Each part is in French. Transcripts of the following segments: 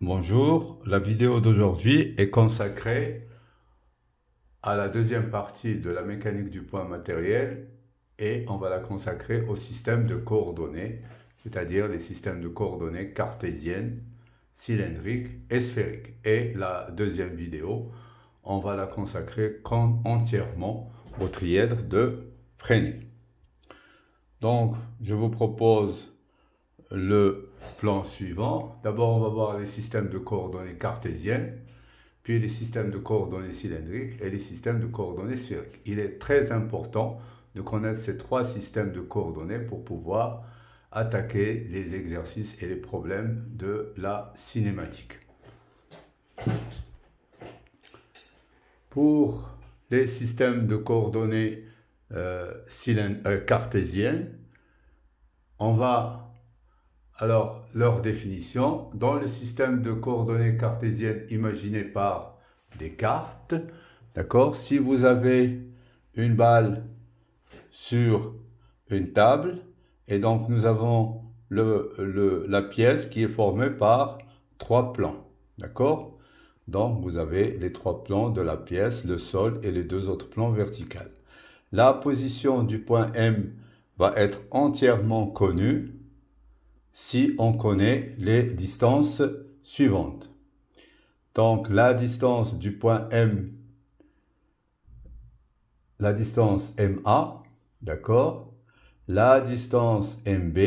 Bonjour, la vidéo d'aujourd'hui est consacrée à la deuxième partie de la mécanique du point matériel et on va la consacrer au système de coordonnées, c'est-à-dire les systèmes de coordonnées cartésiennes, cylindriques et sphériques. Et la deuxième vidéo, on va la consacrer entièrement au trièdre de Fresnel. Donc, je vous propose le plan suivant. D'abord, on va voir les systèmes de coordonnées cartésiennes, puis les systèmes de coordonnées cylindriques et les systèmes de coordonnées sphériques. Il est très important de connaître ces trois systèmes de coordonnées pour pouvoir attaquer les exercices et les problèmes de la cinématique. Pour les systèmes de coordonnées cartésiennes, on va alors leur définition. Dans le système de coordonnées cartésiennes imaginé par Descartes, d'accord, si vous avez une balle sur une table, et donc nous avons la pièce qui est formée par trois plans, d'accord? Donc vous avez les trois plans de la pièce, le sol et les deux autres plans verticaux. La position du point M va être entièrement connue si on connaît les distances suivantes. Donc la distance du point M, la distance MA, d'accord, la distance MB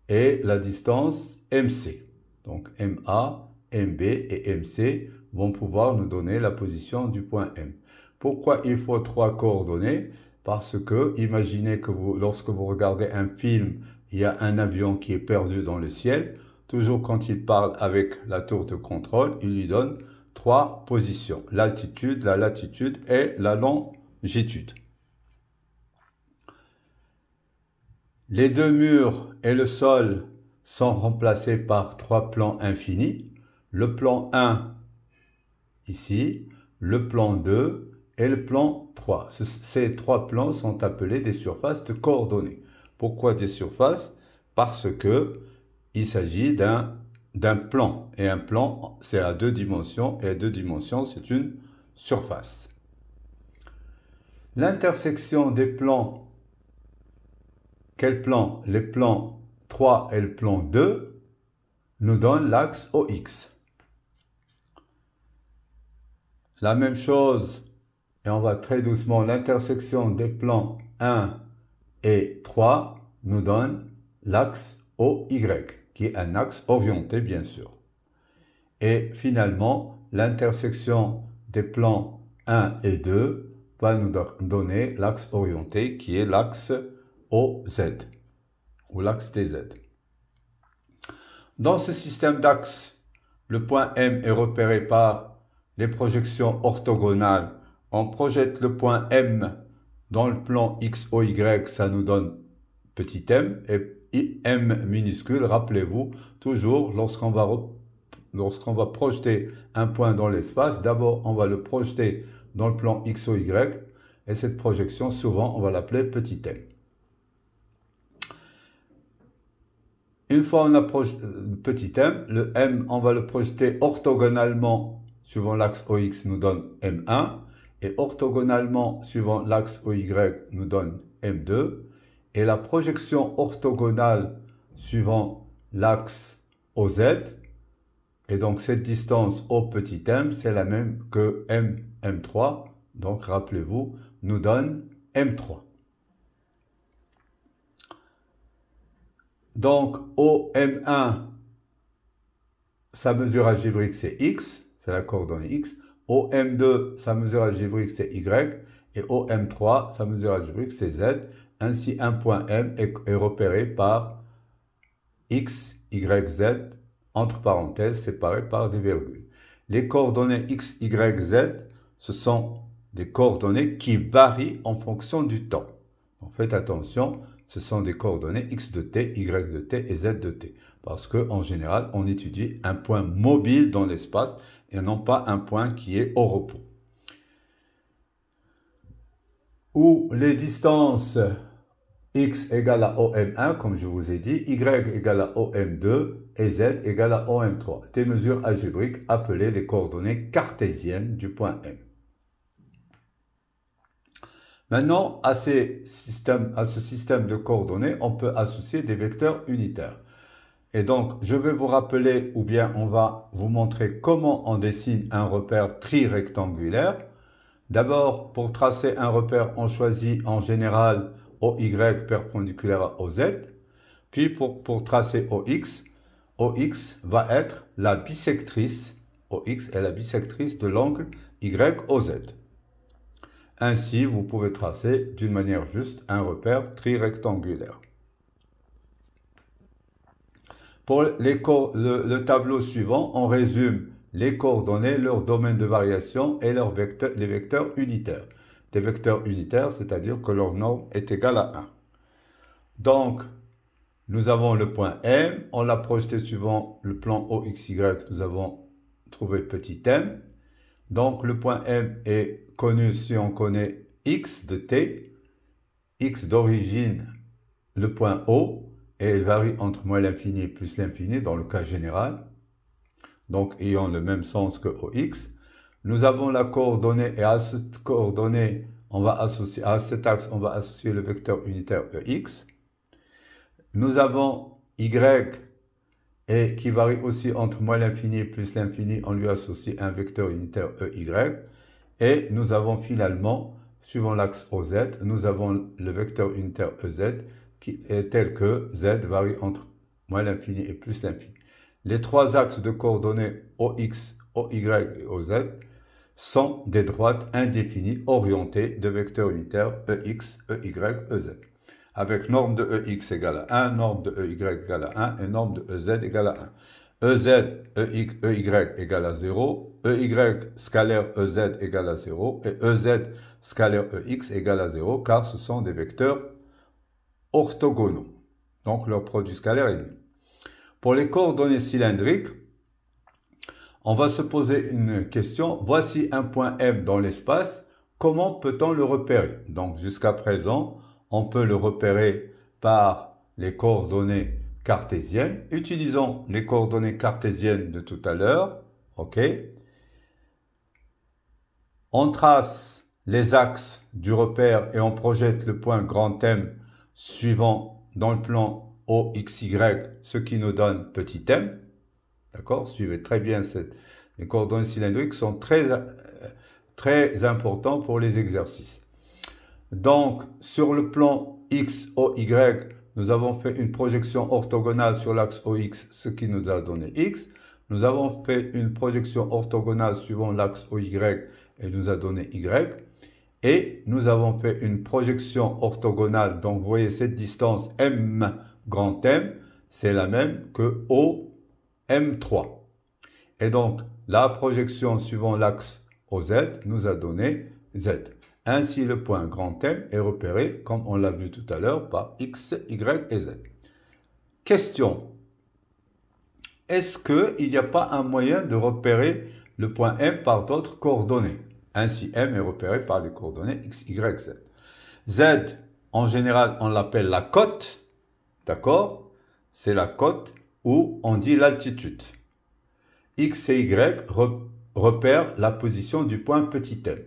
et la distance MC. Donc MA, MB et MC vont pouvoir nous donner la position du point M. Pourquoi il faut trois coordonnées? Parce que imaginez que lorsque vous regardez un film, il y a un avion qui est perdu dans le ciel. Toujours quand il parle avec la tour de contrôle, il lui donne trois positions: l'altitude, la latitude et la longitude. Les deux murs et le sol sont remplacés par trois plans infinis. Le plan 1 ici, le plan 2 et le plan 3. Ces trois plans sont appelés des surfaces de coordonnées. Pourquoi des surfaces? Parce que il s'agit d'un plan. Et un plan, c'est à deux dimensions. Et à deux dimensions, c'est une surface. L'intersection des plans. Quel plan? Les plans 3 et le plan 2 nous donnent l'axe OX. La même chose, et on va très doucement, l'intersection des plans 1 et 3 nous donne l'axe OY, qui est un axe orienté bien sûr. Et finalement, l'intersection des plans 1 et 2 va nous donner l'axe orienté, qui est l'axe OZ, ou l'axe DZ. Dans ce système d'axes, le point M est repéré par les projections orthogonales. On projette le point M dans le plan XOY, ça nous donne petit m, et M minuscule, rappelez-vous, toujours lorsqu'on va projeter un point dans l'espace, d'abord on va le projeter dans le plan XOY, et cette projection, souvent, on va l'appeler petit m. Une fois on a projeté petit m, le m, on va le projeter orthogonalement suivant l'axe OX nous donne M1, et orthogonalement suivant l'axe OY nous donne M2, et la projection orthogonale suivant l'axe OZ, et donc cette distance au petit m, c'est la même que M3, donc rappelez-vous, nous donne M3. Donc, OM1, sa mesure algébrique, c'est X, c'est la coordonnée X. OM2, sa mesure algébrique, c'est Y. Et OM3, sa mesure algébrique, c'est Z. Ainsi, un point M est repéré par X, Y, Z, entre parenthèses, séparées par des virgules. Les coordonnées X, Y, Z, ce sont des coordonnées qui varient en fonction du temps. Donc, faites attention. Ce sont des coordonnées X de t, Y de t et Z de t. Parce qu'en général, on étudie un point mobile dans l'espace et non pas un point qui est au repos. Où les distances X égale à OM1, comme je vous ai dit, Y égale à OM2 et Z égale à OM3. Des mesures algébriques appelées les coordonnées cartésiennes du point M. Maintenant, à ce système de coordonnées, on peut associer des vecteurs unitaires. Et donc, je vais vous rappeler, ou bien on va vous montrer comment on dessine un repère trirectangulaire. D'abord, pour tracer un repère, on choisit en général OY perpendiculaire à OZ. Puis, pour tracer OX, OX va être la bisectrice, OX est la bisectrice de l'angle YOZ. Ainsi, vous pouvez tracer d'une manière juste un repère trirectangulaire. Pour le tableau suivant, on résume les coordonnées, leur domaine de variation et les vecteurs unitaires. Des vecteurs unitaires, c'est-à-dire que leur norme est égale à 1. Donc, nous avons le point M, on l'a projeté suivant le plan OXY, nous avons trouvé petit m. Donc, le point M est connu si on connaît X de T, X d'origine, le point O, et il varie entre moins l'infini et plus l'infini dans le cas général, donc ayant le même sens que OX. Nous avons la coordonnée et à cette coordonnée, on va associer, à cet axe, on va associer le vecteur unitaire EX. Nous avons Y et qui varie aussi entre moins l'infini et plus l'infini, on lui associe un vecteur unitaire EY. Et nous avons finalement, suivant l'axe OZ, nous avons le vecteur unitaire EZ qui est tel que Z varie entre moins l'infini et plus l'infini. Les trois axes de coordonnées OX, OY et OZ sont des droites indéfinies orientées de vecteurs unitaires EX, EY, EZ. Avec norme de EX égale à 1, norme de EY égale à 1 et norme de EZ égale à 1. EZ, EY égale à 0, EY scalaire EZ égale à 0 et EZ scalaire EX égale à 0 car ce sont des vecteurs orthogonaux. Donc leur produit scalaire est nul. Pour les coordonnées cylindriques, on va se poser une question. Voici un point M dans l'espace. Comment peut-on le repérer? Donc jusqu'à présent, on peut le repérer par les coordonnées cartésiennes. Utilisons les coordonnées cartésiennes de tout à l'heure. OK. On trace les axes du repère et on projette le point grand M suivant dans le plan OXY, ce qui nous donne petit m. D'accord? Suivez très bien les coordonnées cylindriques sont très importants pour les exercices. Donc, sur le plan X, OY, nous avons fait une projection orthogonale sur l'axe OX, ce qui nous a donné X. Nous avons fait une projection orthogonale suivant l'axe OY et nous a donné Y. Et nous avons fait une projection orthogonale, donc vous voyez cette distance M grand M, c'est la même que OM3. Et donc, la projection suivant l'axe OZ nous a donné Z. Ainsi, le point grand M est repéré, comme on l'a vu tout à l'heure, par X, Y et Z. Question. Est-ce qu'il n'y a pas un moyen de repérer le point M par d'autres coordonnées? Ainsi, M est repéré par les coordonnées X, Y, Z. Z, en général, on l'appelle la cote. D'accord? C'est la cote où on dit l'altitude. X et Y repèrent la position du point petit m.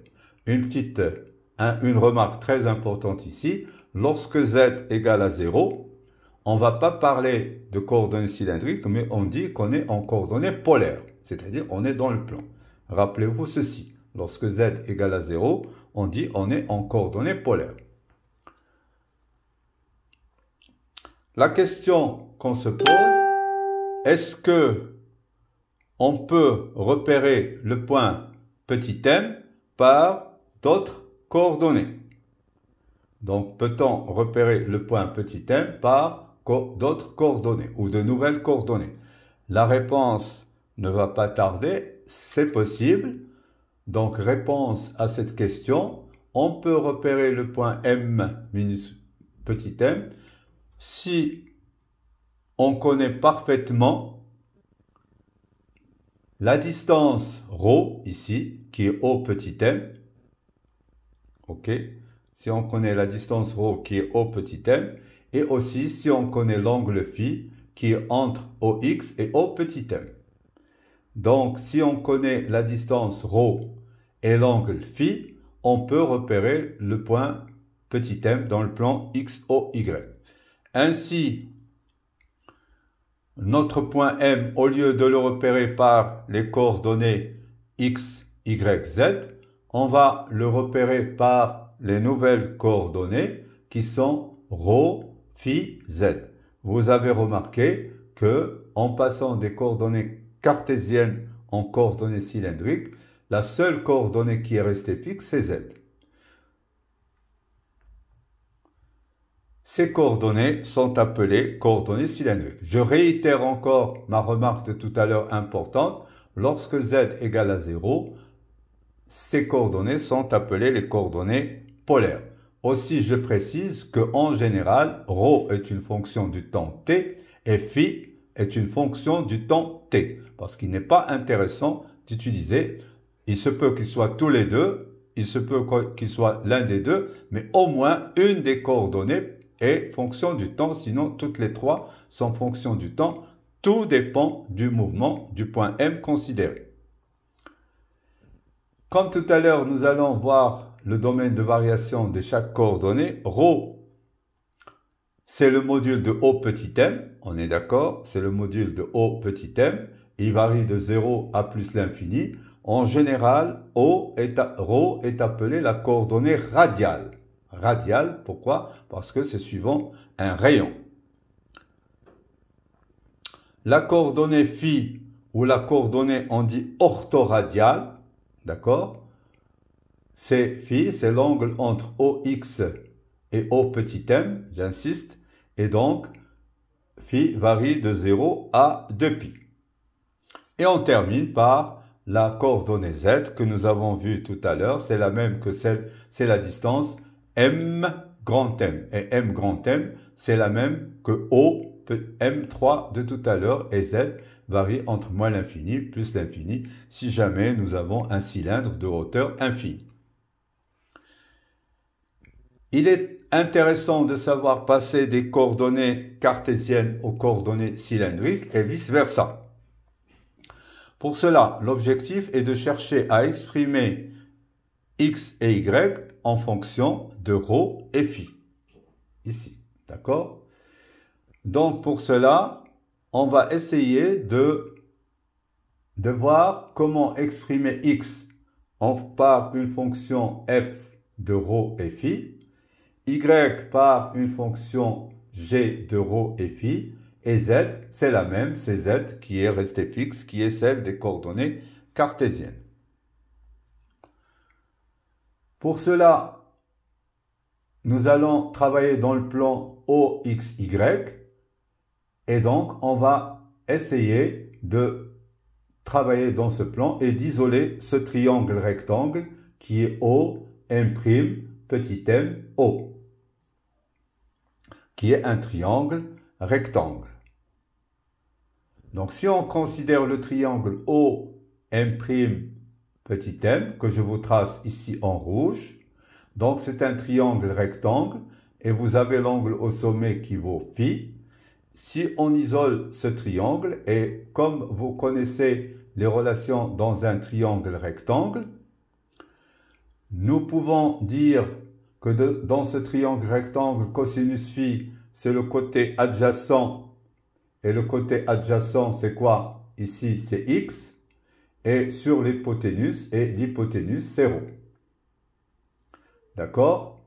Une remarque très importante ici. Lorsque Z égale à 0, on ne va pas parler de coordonnées cylindriques, mais on dit qu'on est en coordonnées polaires. C'est-à-dire on est dans le plan. Rappelez-vous ceci. Lorsque Z égale à 0, on dit on est en coordonnées polaires. La question qu'on se pose, est-ce que on peut repérer le point petit m par d'autres coordonnées? Donc, peut-on repérer le point petit m par d'autres coordonnées ou de nouvelles coordonnées? La réponse ne va pas tarder, c'est possible. Donc, réponse à cette question, on peut repérer le point m minus petit m si on connaît parfaitement la distance ρ ici, qui est O petit m. OK. si on connaît la distance ρ qui est O petit m, et aussi si on connaît l'angle φ qui est entre OX et O petit m. Donc, si on connaît la distance ρ et l'angle φ, on peut repérer le point petit m dans le plan XOY. Ainsi, notre point M, au lieu de le repérer par les coordonnées X, Y, Z, on va le repérer par les nouvelles coordonnées qui sont ρ, φ, Z. Vous avez remarqué que en passant des coordonnées cartésiennes en coordonnées cylindriques, la seule coordonnée qui est restée fixe, c'est Z. Ces coordonnées sont appelées coordonnées cylindriques. Je réitère encore ma remarque de tout à l'heure importante. Lorsque Z égale à 0, ces coordonnées sont appelées les coordonnées polaires. Aussi, je précise qu'en général, ρ est une fonction du temps t et φ est une fonction du temps t. Parce qu'il n'est pas intéressant d'utiliser, il se peut qu'ils soient tous les deux, il se peut qu'ils soient l'un des deux, mais au moins une des coordonnées est fonction du temps, sinon toutes les trois sont fonction du temps. Tout dépend du mouvement du point M considéré. Comme tout à l'heure, nous allons voir le domaine de variation de chaque coordonnée. ρ, c'est le module de O petit m, on est d'accord, c'est le module de O petit m, il varie de 0 à plus l'infini. En général, ρ est appelé la coordonnée radiale. Radiale, pourquoi? Parce que c'est suivant un rayon. La coordonnée φ ou la coordonnée, on dit orthoradiale, d'accord? C'est φ, c'est l'angle entre OX et O petit m, j'insiste, et donc φ varie de 0 à 2π. Et on termine par la coordonnée Z que nous avons vue tout à l'heure, c'est la même que celle, c'est la distance M grand M. Et M grand M, c'est la même que O M3 de tout à l'heure, et Z varie entre moins l'infini plus l'infini si jamais nous avons un cylindre de hauteur infinie. Il est intéressant de savoir passer des coordonnées cartésiennes aux coordonnées cylindriques et vice-versa. Pour cela, l'objectif est de chercher à exprimer X et Y en fonction de ρ et φ. Ici, d'accord? Donc, pour cela, on va essayer de voir comment exprimer X par une fonction f de ρ et φ, Y par une fonction g de ρ et φ, et Z, c'est la même, c'est Z qui est restée fixe, qui est celle des coordonnées cartésiennes. Pour cela, nous allons travailler dans le plan OXY, et donc on va essayer de travailler dans ce plan et d'isoler ce triangle rectangle qui est O, M', petit m, O, qui est un triangle rectangle. Donc si on considère le triangle O, M', petit m, que je vous trace ici en rouge, donc c'est un triangle rectangle et vous avez l'angle au sommet qui vaut φ. Si on isole ce triangle, et comme vous connaissez les relations dans un triangle rectangle, nous pouvons dire que dans ce triangle rectangle, cosinus φ, c'est le côté adjacent. Et le côté adjacent, c'est quoi? Ici, c'est x. Et sur l'hypoténuse, et l'hypoténuse, c'est ρ. D'accord?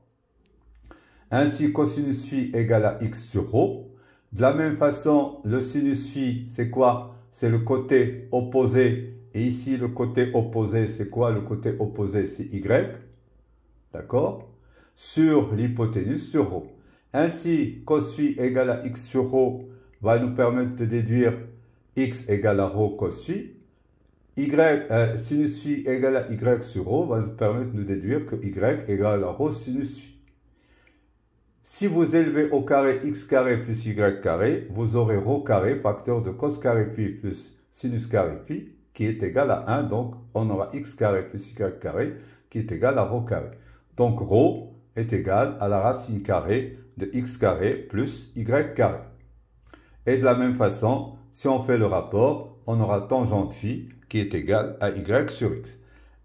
Ainsi, cosinus φ égale à x sur ρ. De la même façon, le sinus φ, c'est quoi? C'est le côté opposé. Et ici, le côté opposé, c'est quoi? Le côté opposé, c'est y. D'accord? Sur l'hypoténuse, sur ρ. Ainsi, cos φ égale à x sur ρ va nous permettre de déduire x égale à ρ cos φ. Sinus φ égale à y sur ρ va nous permettre de déduire que y égale à ρ sinus φ. Si vous élevez au carré x carré plus y carré, vous aurez ρ carré, facteur de cos carré π plus sinus carré π, qui est égal à 1. Donc, on aura x carré plus y carré qui est égal à ρ carré. Donc, ρ est égal à la racine carrée de x carré plus y carré. Et de la même façon, si on fait le rapport, on aura tangente phi qui est égale à y sur x.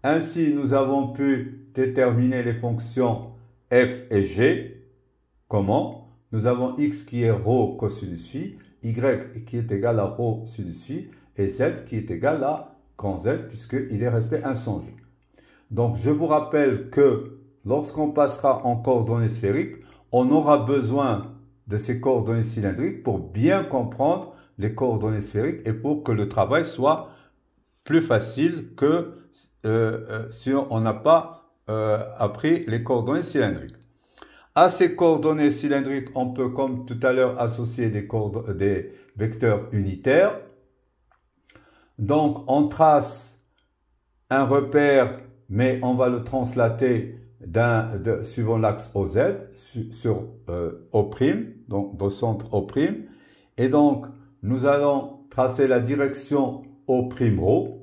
Ainsi, nous avons pu déterminer les fonctions f et g. Comment? Nous avons x qui est ρ cosinus phi, y qui est égal à ρ sinus phi, et z qui est égal à grand Z, puisqu'il est resté inchangé. Donc, je vous rappelle que lorsqu'on passera en coordonnées sphériques, on aura besoin de ces coordonnées cylindriques pour bien comprendre les coordonnées sphériques et pour que le travail soit plus facile que si on n'a pas appris les coordonnées cylindriques. À ces coordonnées cylindriques, on peut, comme tout à l'heure, associer des vecteurs unitaires. Donc, on trace un repère, mais on va le translater suivant l'axe OZ sur O', donc au centre O'. Et donc, nous allons tracer la direction O'Ρ,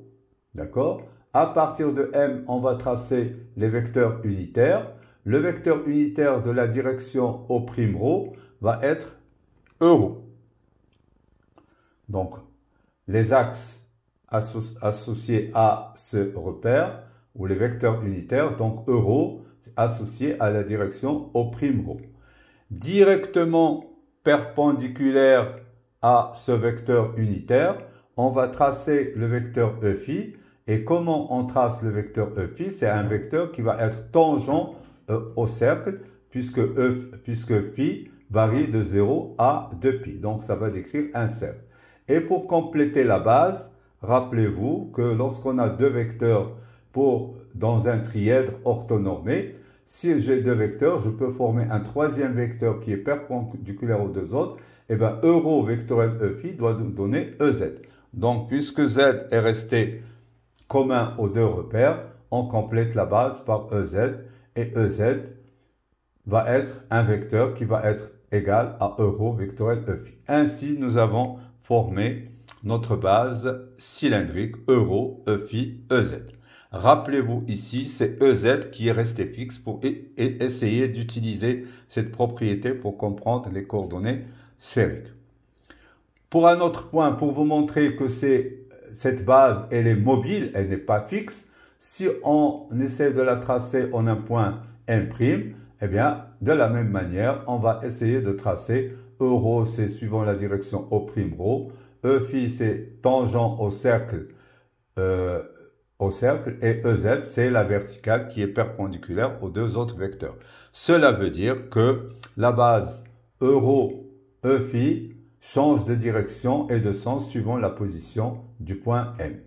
d'accord? À partir de M, on va tracer les vecteurs unitaires. Le vecteur unitaire de la direction O'Ρ va être Euro. Donc, les axes associés à ce repère, ou les vecteurs unitaires, donc Euro, associé à la direction O'Ρ. Directement perpendiculaire à ce vecteur unitaire, on va tracer le vecteur Eφ. Et comment on trace le vecteur Eφ? C'est un vecteur qui va être tangent au cercle, puisque Φ varie de 0 à 2π. Donc, ça va décrire un cercle. Et pour compléter la base, rappelez-vous que lorsqu'on a deux vecteurs dans un trièdre orthonormé, si j'ai deux vecteurs, je peux former un troisième vecteur qui est perpendiculaire aux deux autres. Et bien, Euro vectoriel Eφ doit nous donner EZ. Donc, puisque Z est resté commun aux deux repères, on complète la base par EZ. Et EZ va être un vecteur qui va être égal à Euro vectoriel Eφ. Ainsi, nous avons formé notre base cylindrique Euro, Eφ, EZ. Rappelez-vous ici, c'est EZ qui est resté fixe pour essayer d'utiliser cette propriété pour comprendre les coordonnées sphériques. Pour un autre point, pour vous montrer que cette base, elle est mobile, elle n'est pas fixe, si on essaie de la tracer en un point M', eh bien, de la même manière, on va essayer de tracer Euro, c'est suivant la direction O'Ρ, Eφ, c'est tangent au cercle, et EZ, c'est la verticale qui est perpendiculaire aux deux autres vecteurs. Cela veut dire que la base Euro, Eφ change de direction et de sens suivant la position du point M.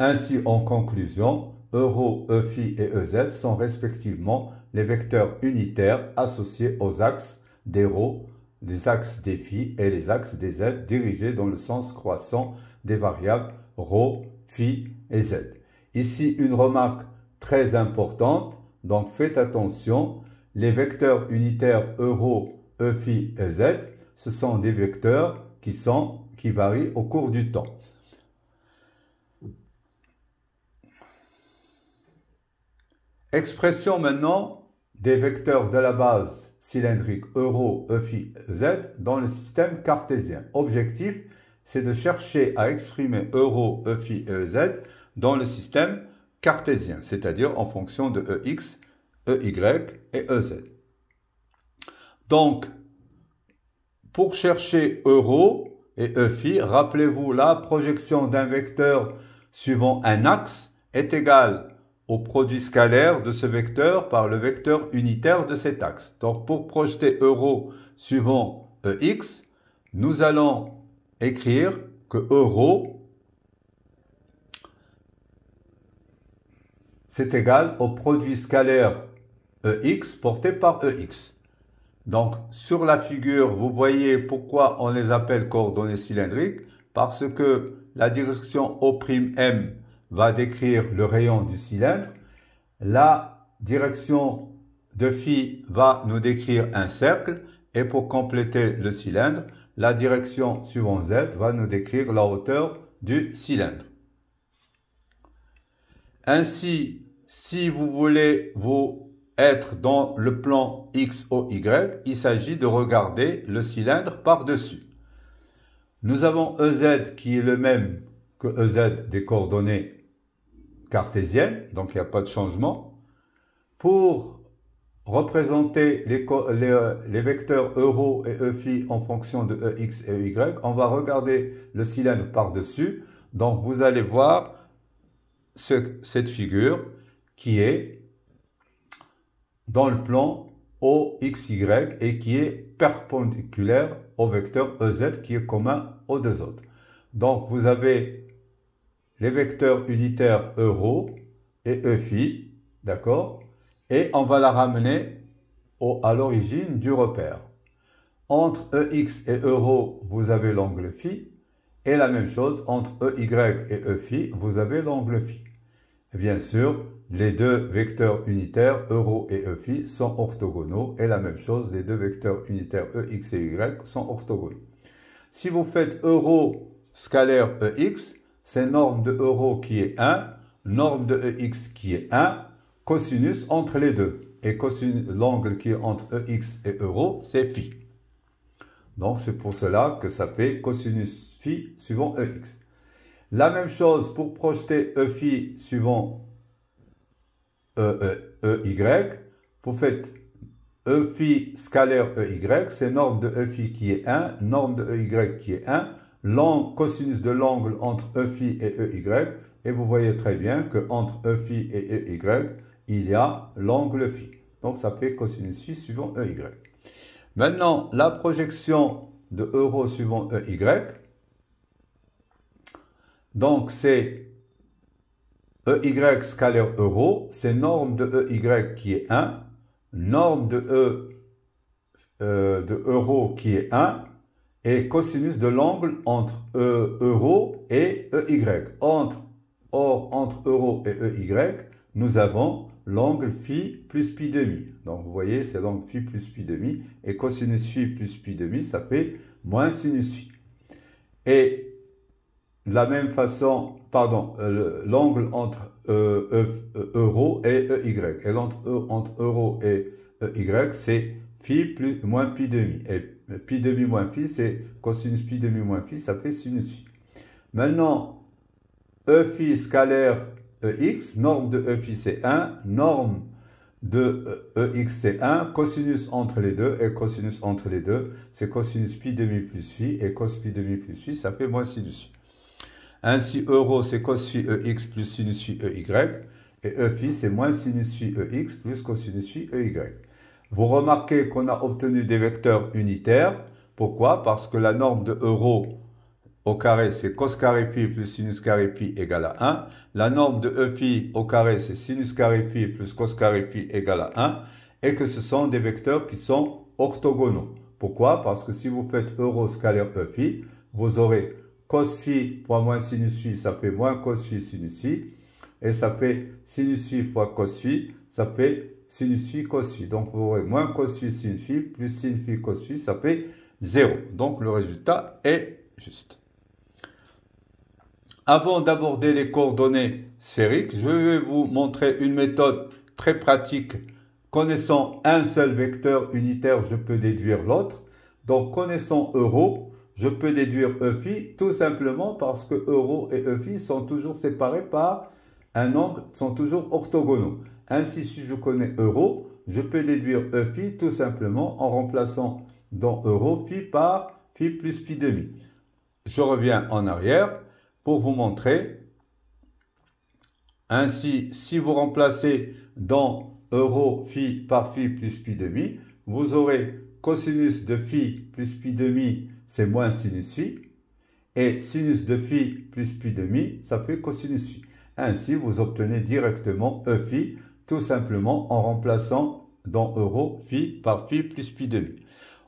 Ainsi, en conclusion, Euro, Eφ et EZ sont respectivement les vecteurs unitaires associés aux axes des ρ, les axes des φ et les axes des z dirigés dans le sens croissant des variables ρ, φ et z. Ici, une remarque très importante, donc faites attention, les vecteurs unitaires Euro, Eφ et z, ce sont des vecteurs qui varient au cours du temps. Expression maintenant des vecteurs de la base cylindrique Euro, Eφ, z dans le système cartésien. Objectif, c'est de chercher à exprimer Euro, Eφ et z dans le système cartésien, c'est-à-dire en fonction de Ex, Ey et Ez. Donc, pour chercher Euro et Eφ, rappelez-vous, la projection d'un vecteur suivant un axe est égale au produit scalaire de ce vecteur par le vecteur unitaire de cet axe. Donc, pour projeter Euro suivant Ex, nous allons écrire que Euro, c'est égal au produit scalaire Ex porté par Ex. Donc, sur la figure, vous voyez pourquoi on les appelle coordonnées cylindriques, parce que la direction O'M va décrire le rayon du cylindre. La direction de Φ va nous décrire un cercle. Et pour compléter le cylindre, la direction suivant Z va nous décrire la hauteur du cylindre. Ainsi, si vous voulez vous être dans le plan X ou Y, il s'agit de regarder le cylindre par-dessus. Nous avons EZ qui est le même que EZ des coordonnées cartésiennes, donc il n'y a pas de changement. Pour représenter les vecteurs euro et EFI en fonction de EX et EY, on va regarder le cylindre par-dessus. Donc vous allez voir cette figure qui est dans le plan OXY et qui est perpendiculaire au vecteur EZ qui est commun aux deux autres. Donc vous avez les vecteurs unitaires euro et EFI, d'accord? Et on va la ramener à l'origine du repère. Entre EX et euro, vous avez l'angle phi. Et la même chose, entre EY et EFI, vous avez l'angle phi. Et bien sûr, les deux vecteurs unitaires, euro et EFI, sont orthogonaux. Et la même chose, les deux vecteurs unitaires EX et Y sont orthogonaux. Si vous faites euro scalaire EX, c'est norme de euro qui est 1, norme de EX qui est 1, cosinus entre les deux. Et l'angle qui est entre EX et euro, c'est phi. Donc, c'est pour cela que ça fait cosinus phi suivant EX. La même chose pour projeter EFI suivant EY. Vous faites EFI scalaire EY, c'est norme de EFI qui est 1, norme de EY qui est 1, cosinus de l'angle entre EFI et EY. Et vous voyez très bien qu'entre EFI et EY, il y a l'angle phi. Donc, ça fait cosinus phi suivant EY. Maintenant, la projection de euro suivant EY. Donc, c'est EY scalaire euro. C'est norme de EY qui est 1. Norme de euro qui est 1. Et cosinus de l'angle entre euro et EY. Entre euro et EY, nous avons l'angle phi plus pi demi. Donc, vous voyez, c'est l'angle phi plus pi demi. Et cosinus phi plus pi demi, ça fait moins sinus phi. Et de la même façon, l'angle entre euro et EY. Et entre euro et EY, c'est phi plus moins pi demi. Et pi demi moins phi, c'est cosinus pi demi moins phi, ça fait sinus phi. Maintenant, E phi scalaire EX, norme de E phi c'est 1, norme de EX c'est 1, cosinus entre les deux, et cosinus entre les deux, c'est cosinus pi demi plus phi, et cos pi demi plus phi, ça fait moins sinus phi. Ainsi, euro c'est cos phi EX plus sinus phi EY, et E phi c'est moins sinus phi EX plus cosinus phi EY. Vous remarquez qu'on a obtenu des vecteurs unitaires. Pourquoi? Parce que la norme de euro au carré, c'est cos carré pi plus sinus carré pi égale à 1. La norme de E phi au carré, c'est sinus carré pi plus cos carré pi égale à 1. Et que ce sont des vecteurs qui sont orthogonaux. Pourquoi? Parce que si vous faites euro scalaire E phi, vous aurez cos phi fois moins sinus phi, ça fait moins cos phi sinus phi. Et ça fait sinus phi fois cos phi, ça fait sinus phi cos phi. Donc vous aurez moins cos phi sin phi plus sin phi cos phi, ça fait 0. Donc le résultat est juste. Avant d'aborder les coordonnées sphériques, je vais vous montrer une méthode très pratique. Connaissant un seul vecteur unitaire, je peux déduire l'autre. Donc, connaissant euro, je peux déduire EFI tout simplement parce que euro et EFI sont toujours séparés par un angle, sont toujours orthogonaux. Ainsi, si je connais euro, je peux déduire EFI tout simplement en remplaçant dans euro phi par phi plus pi demi. Je reviens en arrière pour vous montrer. Ainsi, si vous remplacez dans euro phi par phi plus pi demi, vous aurez cosinus de phi plus pi demi, c'est moins sinus phi. Et sinus de phi plus pi demi, ça fait cosinus phi. Ainsi, vous obtenez directement E phi, tout simplement en remplaçant dans euro phi par phi plus pi demi.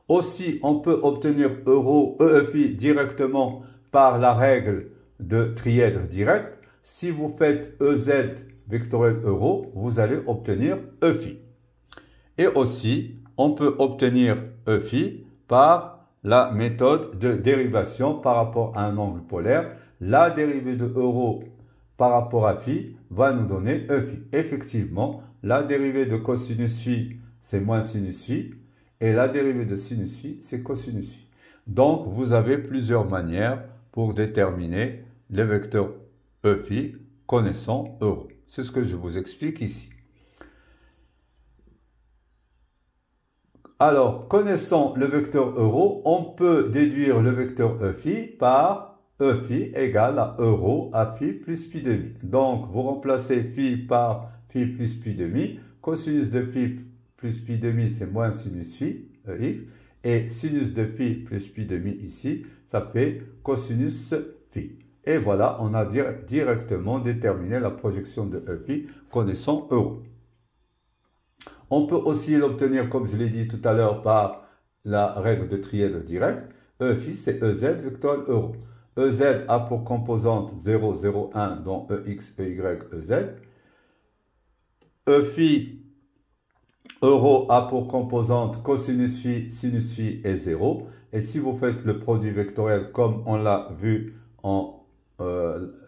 Aussi, on peut obtenir E phi directement par la règle de trièdre direct. Si vous faites EZ vectoriel euro, vous allez obtenir E phi. Et aussi, on peut obtenir E phi par la méthode de dérivation par rapport à un angle polaire. La dérivée de euro par rapport à phi va nous donner E phi. Effectivement, la dérivée de cosinus phi, c'est moins sinus phi, et la dérivée de sinus phi, c'est cosinus phi. Donc, vous avez plusieurs manières pour déterminer le vecteur E phi connaissant euro. C'est ce que je vous explique ici. Alors, connaissant le vecteur euro, on peut déduire le vecteur E phi par E phi égale à euro à phi plus pi demi. Donc, vous remplacez phi par phi plus pi demi. Cosinus de phi plus pi demi, c'est moins sinus phi, Ex. Et sinus de phi plus pi demi ici, ça fait cosinus phi. Et voilà, on a directement déterminé la projection de E phi connaissant euro. On peut aussi l'obtenir, comme je l'ai dit tout à l'heure, par la règle de trièdre direct. E phi, c'est EZ vectoriel euro. EZ a pour composante 0, 0, 1, dont EX, EY, EZ. E phi euro a pour composante cosinus phi, sinus phi et 0. Et si vous faites le produit vectoriel comme on l'a vu en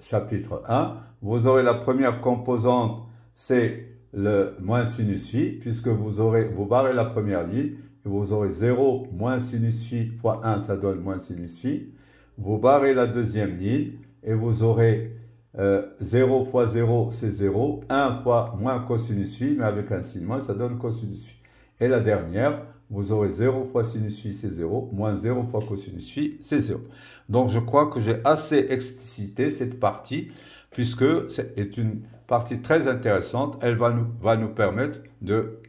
chapitre 1, vous aurez la première composante, c'est le moins sinus phi, puisque vous barrez la première ligne, et vous aurez 0 moins sinus phi fois 1, ça donne moins sinus phi. Vous barrez la deuxième ligne, et vous aurez 0 fois 0, c'est 0. 1 fois moins cosinus phi, mais avec un signe moins, ça donne cosinus phi. Et la dernière, vous aurez 0 fois sinus phi, c'est 0. Moins 0 fois cosinus phi, c'est 0. Donc, je crois que j'ai assez explicité cette partie, puisque c'est une partie très intéressante. Elle va nous permettre de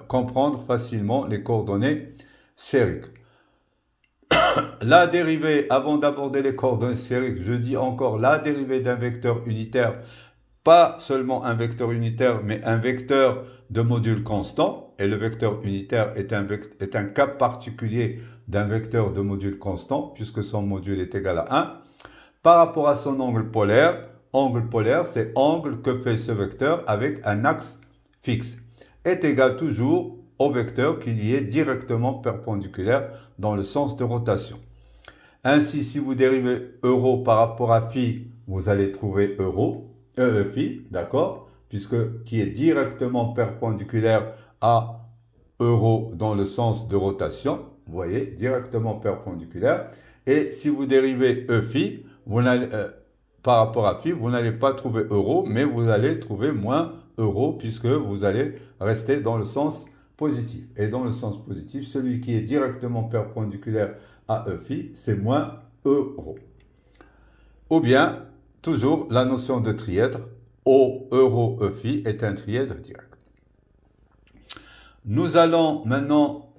comprendre facilement les coordonnées sphériques. La dérivée, avant d'aborder les coordonnées sphériques, je dis encore la dérivée d'un vecteur unitaire, pas seulement un vecteur unitaire, mais un vecteur de module constant. Et le vecteur unitaire est un cas particulier d'un vecteur de module constant, puisque son module est égal à 1. Par rapport à son angle polaire, c'est angle que fait ce vecteur avec un axe fixe, est égal toujours au vecteur qui lui est directement perpendiculaire dans le sens de rotation. Ainsi, si vous dérivez euro par rapport à phi, vous allez trouver phi, d'accord, puisque qui est directement perpendiculaire à euro dans le sens de rotation, vous voyez, directement perpendiculaire. Et si vous dérivez E phi, par rapport à phi, vous n'allez pas trouver euro, mais vous allez trouver moins euro, puisque vous allez rester dans le sens positif. Et dans le sens positif, celui qui est directement perpendiculaire à E phi, c'est moins euro. Ou bien, toujours la notion de trièdre, O, euro, E phi est un trièdre direct. Nous allons maintenant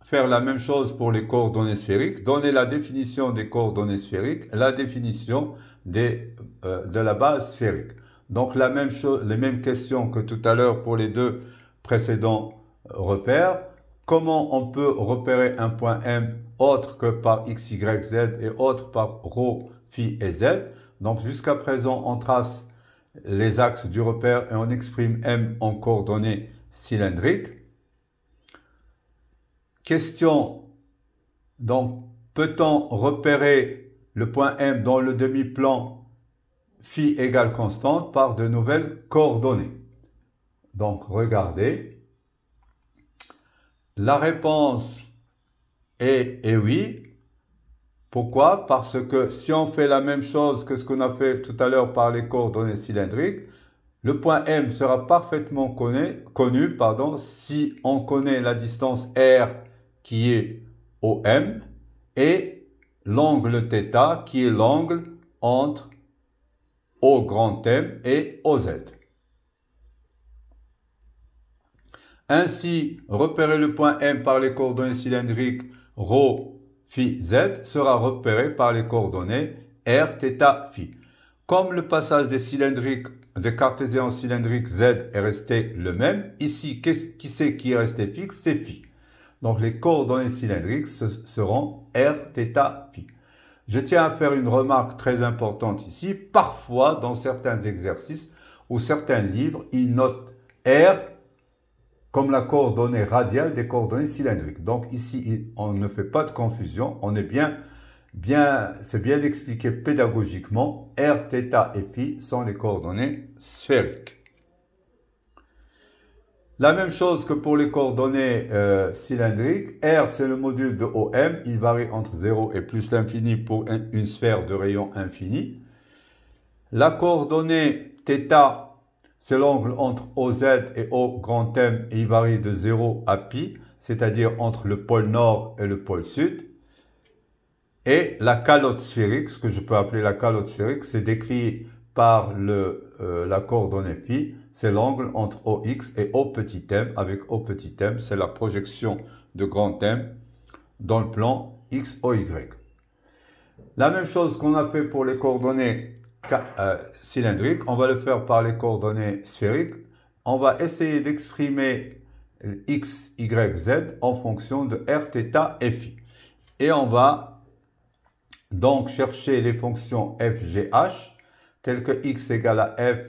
faire la même chose pour les coordonnées sphériques, donner la définition des coordonnées sphériques, la définition de la base sphérique. Donc la même chose, les mêmes questions que tout à l'heure pour les deux précédents repères. Comment on peut repérer un point M autre que par x, y, z et autre par ρ, phi et z? Donc jusqu'à présent, on trace les axes du repère et on exprime M en coordonnées cylindriques. Question, donc, peut-on repérer le point M dans le demi-plan phi égale constante par de nouvelles coordonnées? Donc, regardez. La réponse est oui. Pourquoi? Parce que si on fait la même chose que ce qu'on a fait tout à l'heure par les coordonnées cylindriques, le point M sera parfaitement connu si on connaît la distance R qui est OM et l'angle θ qui est l'angle entre O grand M et OZ. Ainsi, repérer le point M par les coordonnées cylindriques ρ, phi, z sera repéré par les coordonnées R, θ, phi. Comme le passage des cartésiens cylindriques Z est resté le même, ici, qui est resté fixe? C'est phi. Donc, les coordonnées cylindriques seront R, θ, phi. Je tiens à faire une remarque très importante ici. Parfois, dans certains exercices ou certains livres, ils notent R comme la coordonnée radiale des coordonnées cylindriques. Donc, ici, on ne fait pas de confusion. On est bien c'est bien expliqué pédagogiquement. R, θ et Φ sont les coordonnées sphériques. La même chose que pour les coordonnées cylindriques. R, c'est le module de OM. Il varie entre 0 et plus l'infini pour une sphère de rayon infini. La coordonnée θ, c'est l'angle entre OZ et O grand M. Et il varie de 0 à π, c'est-à-dire entre le pôle nord et le pôle sud. Et la calotte sphérique, ce que je peux appeler la calotte sphérique, c'est décrit par la coordonnée π. C'est l'angle entre OX et O petit m. Avec O petit m, c'est la projection de grand M dans le plan XOY. La même chose qu'on a fait pour les coordonnées cylindriques, on va le faire par les coordonnées sphériques. On va essayer d'exprimer X, Y, Z en fonction de R, θ et Φ. Et on va donc chercher les fonctions f, g, h, telles que x égale à f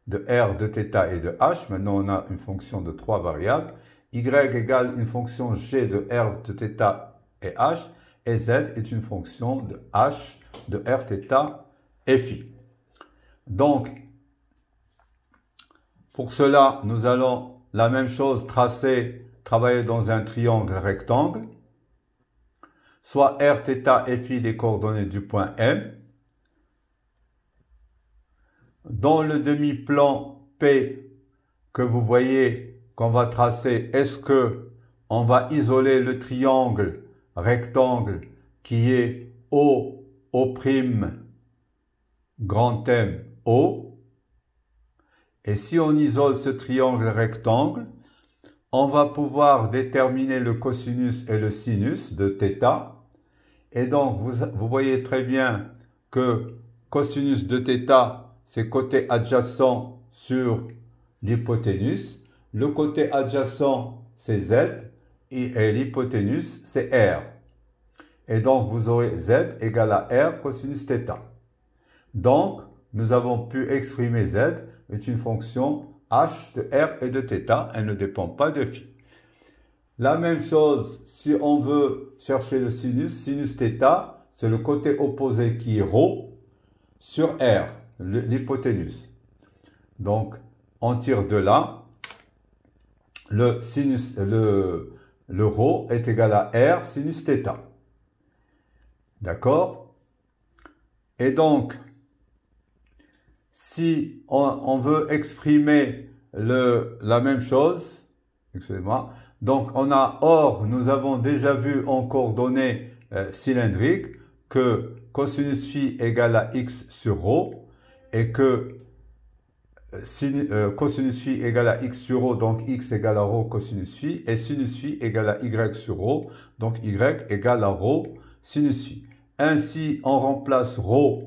de r, de θ et de h. Maintenant, on a une fonction de 3 variables. Y égale une fonction g de r, de θ et h. Et z est une fonction de h, de r, θ et φ. Donc, pour cela, nous allons la même chose travailler dans un triangle rectangle. Soit r, θ et φ les coordonnées du point M. Dans le demi-plan P que vous voyez qu'on va tracer, est-ce que on va isoler le triangle rectangle qui est O, O', grand M, O. Et si on isole ce triangle rectangle, on va pouvoir déterminer le cosinus et le sinus de θ. Et donc, vous voyez très bien que cosinus de θ, c'est côté adjacent sur l'hypoténuse. Le côté adjacent, c'est Z. Et l'hypoténuse, c'est R. Et donc, vous aurez Z égale à R cosinus θ. Donc, nous avons pu exprimer Z est une fonction h de R et de θ. Elle ne dépend pas de Φ. La même chose, si on veut chercher le sinus θ, c'est le côté opposé qui est ρ sur R, l'hypoténuse. Donc, on tire de là, le ρ est égal à R sinus θ. D'accord? Et donc, si on veut exprimer la même chose, excusez-moi, donc nous avons déjà vu en coordonnées cylindriques que cosinus phi égale à x sur ρ et que cosinus phi égale à x sur ρ, donc x égale à ρ cosinus phi, et sinus phi égale à y sur ρ, donc y égale à ρ sinus phi. Ainsi, on remplace ρ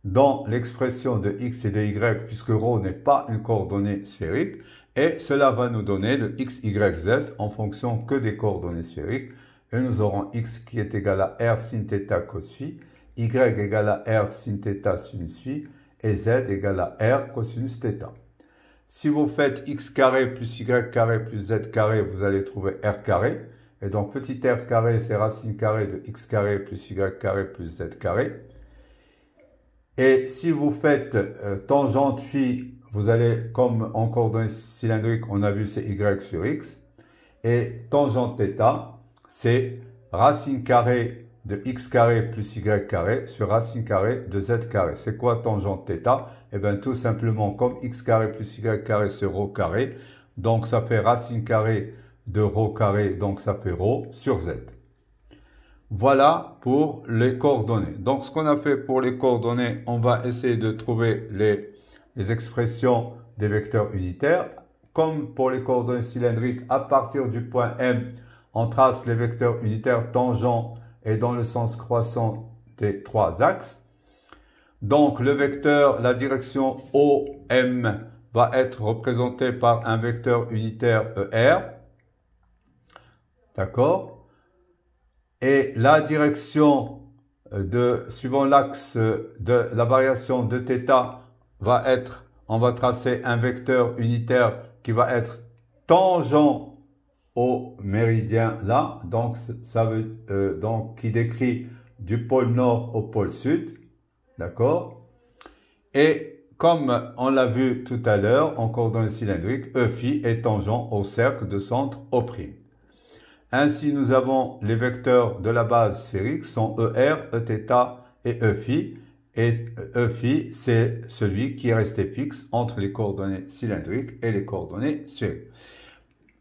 dans l'expression de x et de y, puisque ρ n'est pas une coordonnée sphérique, et cela va nous donner le x, y, z en fonction que des coordonnées sphériques, et nous aurons x qui est égal à r sin θ cos phi, y égale à r sin θ sinus phi, et z égale à r cosinus θ. Si vous faites x carré plus y carré plus z carré, vous allez trouver r carré, et donc petit r carré, c'est racine carrée de x carré plus y carré plus z carré. Et si vous faites tangente phi, vous allez, comme en coordonnées cylindriques, on a vu c'est y sur x. Et tangente θ, c'est racine carrée de x carré plus y carré sur racine carrée de z carré. C'est quoi tangente θ? Eh bien, tout simplement, comme x carré plus y carré, c'est ρ carré. Donc, ça fait racine carrée de ρ carré, donc ça fait ρ sur z. Voilà pour les coordonnées. Donc, ce qu'on a fait pour les coordonnées, on va essayer de trouver les expressions des vecteurs unitaires. Comme pour les coordonnées cylindriques, à partir du point M, on trace les vecteurs unitaires tangents et dans le sens croissant des trois axes. Donc, le vecteur, la direction OM va être représentée par un vecteur unitaire ER. D'accord? Et la direction suivant l'axe de la variation de θ va être, on va tracer un vecteur unitaire qui va être tangent au méridien là, donc ça veut donc qui décrit du pôle nord au pôle sud, d'accord? Et comme on l'a vu tout à l'heure, en coordonnées cylindriques, E phi est tangent au cercle de centre O'. Ainsi, nous avons les vecteurs de la base sphérique sont ER, Eθ et E phi. Et E phi, c'est celui qui est resté fixe entre les coordonnées cylindriques et les coordonnées sphériques.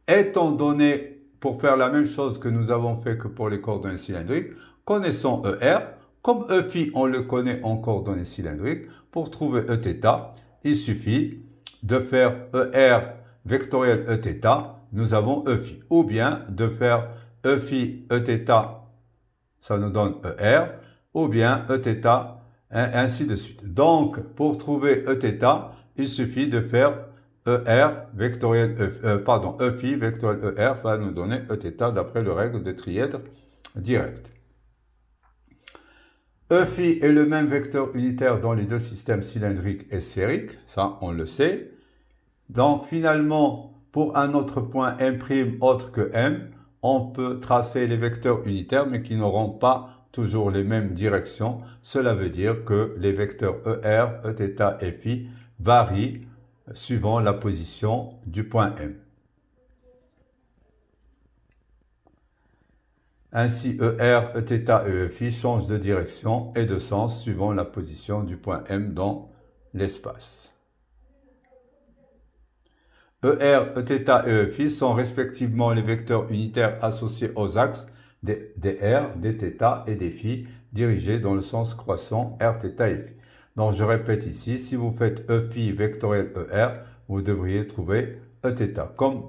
Étant donné, pour faire la même chose que nous avons fait que pour les coordonnées cylindriques, connaissons ER. Comme E phi, on le connaît en coordonnées cylindriques, pour trouver Eθ, il suffit de faire ER vectoriel Eθ, nous avons E phi. Ou bien de faire E phi Eθ, ça nous donne ER, ou bien Eθ, ainsi de suite. Donc, pour trouver Eθ, il suffit de faire ER vectoriel, E phi vectoriel ER va nous donner Eθ d'après le règle de trièdre direct. E phi est le même vecteur unitaire dans les deux systèmes cylindriques et sphériques, ça on le sait. Donc finalement, pour un autre point M' autre que M, on peut tracer les vecteurs unitaires mais qui n'auront pas toujours les mêmes directions. Cela veut dire que les vecteurs ER, Eθ et phi varient suivant la position du point M. Ainsi, ER, Eθ et Eφ changent de direction et de sens suivant la position du point M dans l'espace. ER, Eθ et Eφ sont respectivement les vecteurs unitaires associés aux axes des R, des θ et des φ dirigés dans le sens croissant R, θ et φ. Donc je répète ici, si vous faites Eφ vectoriel ER, vous devriez trouver Eθ. Comme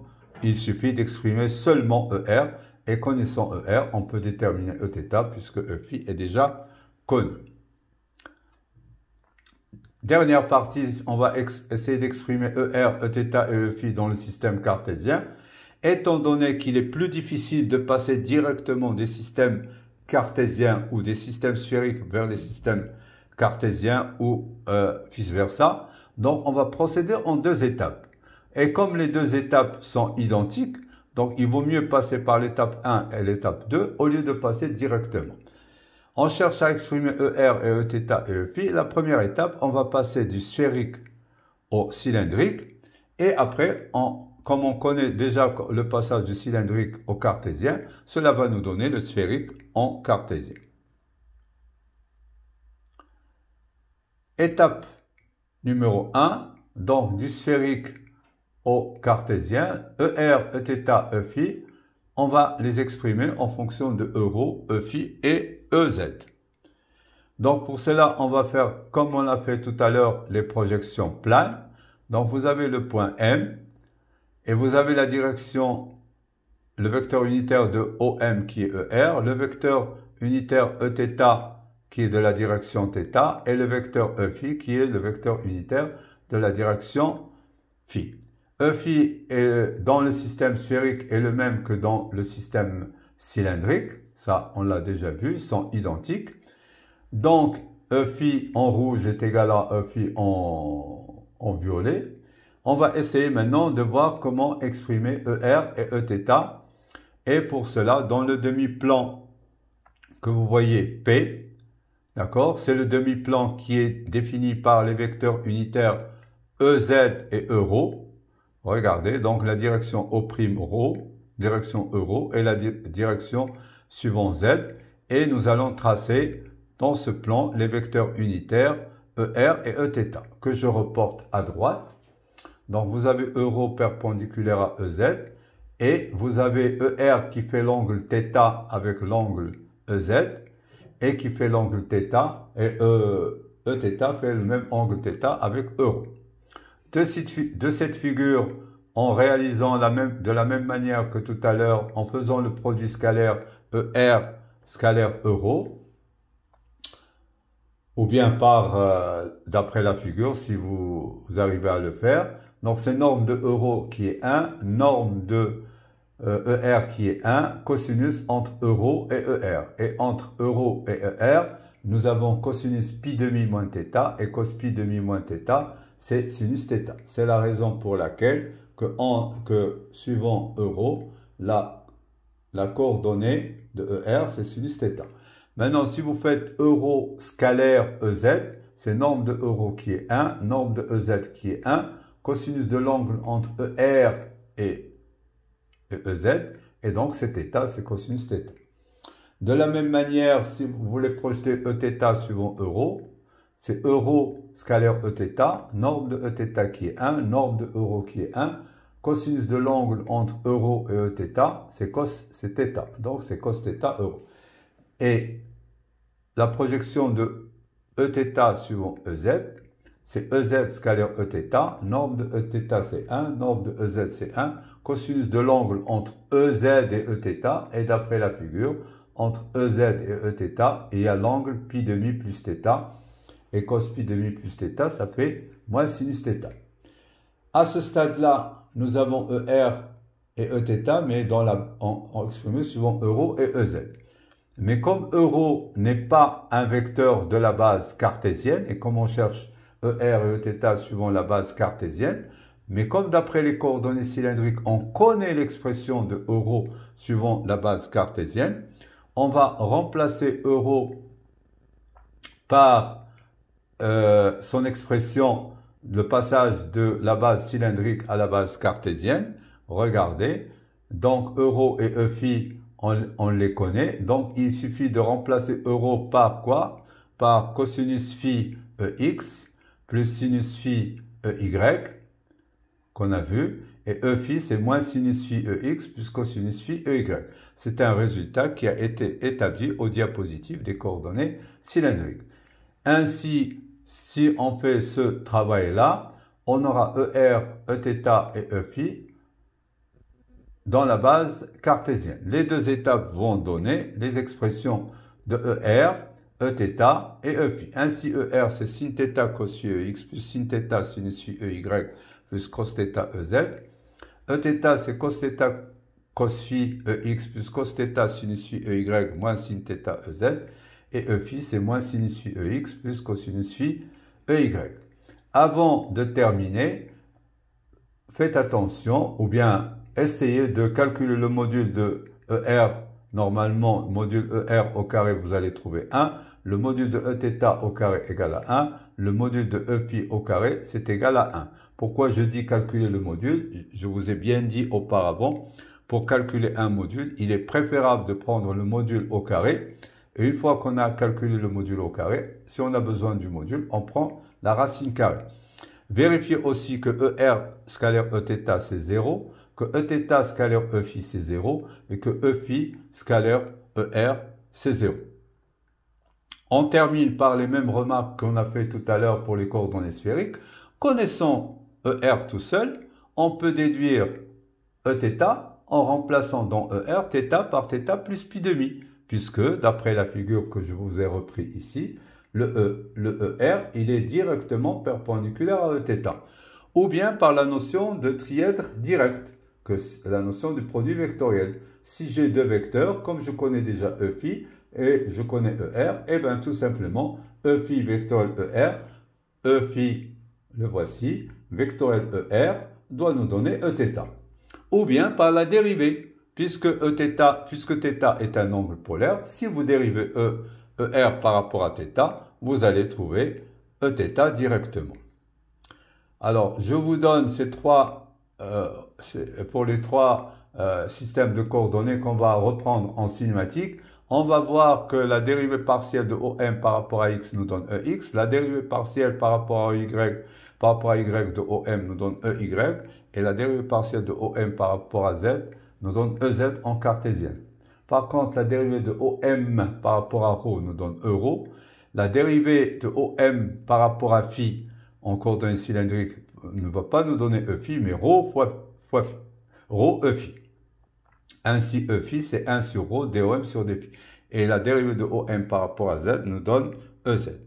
il suffit d'exprimer seulement ER, et connaissant ER, on peut déterminer Eθ puisque Eφ est déjà connu. Dernière partie, on va essayer d'exprimer ER, Eθ et Eφ dans le système cartésien. Étant donné qu'il est plus difficile de passer directement des systèmes cartésiens ou des systèmes sphériques vers les systèmes cartésiens ou vice-versa, donc on va procéder en deux étapes. Et comme les deux étapes sont identiques, donc il vaut mieux passer par l'étape 1 et l'étape 2 au lieu de passer directement. On cherche à exprimer ER et Eθ et Eφ. La première étape, on va passer du sphérique au cylindrique. Et après, comme on connaît déjà le passage du cylindrique au cartésien, cela va nous donner le sphérique en cartésien. Étape numéro 1, donc du sphérique au cartésien, ER, Eθ, Eφ, on va les exprimer en fonction de Eρ, Eφ et Ez. Donc pour cela, on va faire comme on a fait tout à l'heure les projections planes. Donc vous avez le point M et vous avez la direction, le vecteur unitaire de OM qui est ER, le vecteur unitaire Eθ qui est de la direction θ et le vecteur Eφ qui est le vecteur unitaire de la direction φ. Eφ dans le système sphérique est le même que dans le système cylindrique. Ça, on l'a déjà vu, ils sont identiques. Donc, Eφ en rouge est égal à Eφ en violet. On va essayer maintenant de voir comment exprimer ER et Eθ. Et pour cela, dans le demi-plan que vous voyez P, d'accord, c'est le demi-plan qui est défini par les vecteurs unitaires EZ et Eρ. Regardez, donc la direction O'Ρ, direction Eρ, et la direction suivant Z. Et nous allons tracer dans ce plan les vecteurs unitaires ER et Eθ, que je reporte à droite. Donc vous avez Eρ perpendiculaire à EZ, et vous avez ER qui fait l'angle θ avec l'angle EZ, et qui fait l'angle θ, et Eθ fait le même angle θ avec Eρ. De cette figure, en réalisant de la même manière que tout à l'heure, en faisant le produit scalaire ER scalaire Eρ, ou bien d'après la figure, si vous arrivez à le faire. Donc c'est norme de Eρ qui est 1, norme de ER qui est 1, cosinus entre Eρ et ER. Et entre Eρ et ER, nous avons cosinus pi demi moins θ, et cos pi demi moins θ, c'est sinus θ. C'est la raison pour laquelle que suivant Eρ, la coordonnée de ER, c'est sinus θ. Maintenant, si vous faites euro scalaire EZ, c'est norme de euro qui est 1, norme de EZ qui est 1, cosinus de l'angle entre ER et EZ, et donc c'est θ, c'est cosinus θ. De la même manière, si vous voulez projeter Eθ suivant euro, c'est euro scalaire Eθ, norme de Eθ qui est 1, norme de euro qui est 1, cosinus de l'angle entre euro et Eθ, c'est θ, donc c'est cos θ euro. Et la projection de Eθ suivant EZ, c'est EZ scalaire Eθ, norme de Eθ c'est 1, norme de EZ c'est 1, cosinus de l'angle entre EZ et Eθ, et d'après la figure, entre EZ et Eθ, il y a l'angle pi demi plus θ, et cos pi demi plus θ, ça fait moins sinus θ. À ce stade-là, nous avons ER et Eθ, mais en exprimé suivant euro et EZ. Mais comme euro n'est pas un vecteur de la base cartésienne, et comme on cherche ER et Eθ suivant la base cartésienne, mais comme d'après les coordonnées cylindriques, on connaît l'expression de euro suivant la base cartésienne, on va remplacer euro par son expression, le passage de la base cylindrique à la base cartésienne. Regardez, donc euro et E phi, on les connaît, donc il suffit de remplacer euro par quoi? Par cosinus phi EX plus sinus phi EY, qu'on a vu, et E phi c'est moins sinus phi EX plus cosinus phi EY. C'est un résultat qui a été établi aux diapositives des coordonnées cylindriques. Ainsi, si on fait ce travail-là, on aura ER, Eθ et E phi dans la base cartésienne. Les deux étapes vont donner les expressions de ER, Eθ et E phi. Ainsi, ER c'est sin θ cos phi EX plus sin θ sinus phi EY plus cos θ EZ. Eθ c'est cos θ cos phi EX plus cos θ sinus phi EY moins sin θ EZ. Et E phi c'est moins sinus phi EX plus cosinus phi EY. Avant de terminer, faites attention, ou bien essayez de calculer le module de ER. Normalement, module ER au carré, vous allez trouver 1. Le module de Eθ au carré égale à 1. Le module de E phi au carré, c'est égal à 1. Pourquoi je dis calculer le module? Je vous ai bien dit auparavant, pour calculer un module, il est préférable de prendre le module au carré. Et une fois qu'on a calculé le module au carré, si on a besoin du module, on prend la racine carrée. Vérifiez aussi que ER scalaire Eθ c'est 0, que Eθ scalaire E phi c'est 0 et que E phi scalaire ER c'est 0. On termine par les mêmes remarques qu'on a fait tout à l'heure pour les coordonnées sphériques. Connaissant ER tout seul, on peut déduire Eθ en remplaçant dans ER θ par θ plus pi demi, puisque d'après la figure que je vous ai repris ici, le ER, il est directement perpendiculaire à Eθ. Ou bien par la notion de trièdre direct, que c'est la notion du produit vectoriel. Si j'ai deux vecteurs, comme je connais déjà E phi et je connais ER, et bien tout simplement, E phi vectoriel ER, E phi, le voici, vectoriel ER, doit nous donner Eθ. Ou bien par la dérivée, puisque θ est un angle polaire, si vous dérivez ER par rapport à θ, vous allez trouver Eθ directement. Alors, je vous donne ces pour les trois systèmes de coordonnées qu'on va reprendre en cinématique. On va voir que la dérivée partielle de OM par rapport à X nous donne EX, la dérivée partielle par rapport à Y de OM nous donne EY, et la dérivée partielle de OM par rapport à Z nous donne EZ en cartésienne. Par contre, la dérivée de OM par rapport à ρ nous donne euro. La dérivée de OM par rapport à phi en coordonnées cylindriques ne va pas nous donner E phi, mais ρ fois ρ E phi. Ainsi, E phi, c'est 1 sur ρ dOm sur dφ. Et la dérivée de OM par rapport à Z nous donne EZ.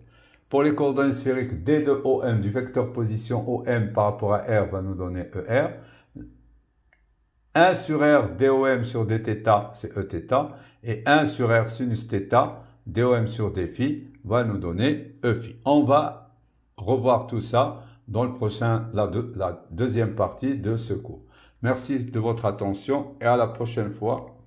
Pour les coordonnées sphériques, d de OM du vecteur position OM par rapport à R va nous donner ER. 1 sur R dOm sur dθ, c'est Eθ. Et 1 sur R sinus θ, dOm sur dφ, va nous donner E phi. On va revoir tout ça dans la deuxième partie de ce cours. Merci de votre attention et à la prochaine fois.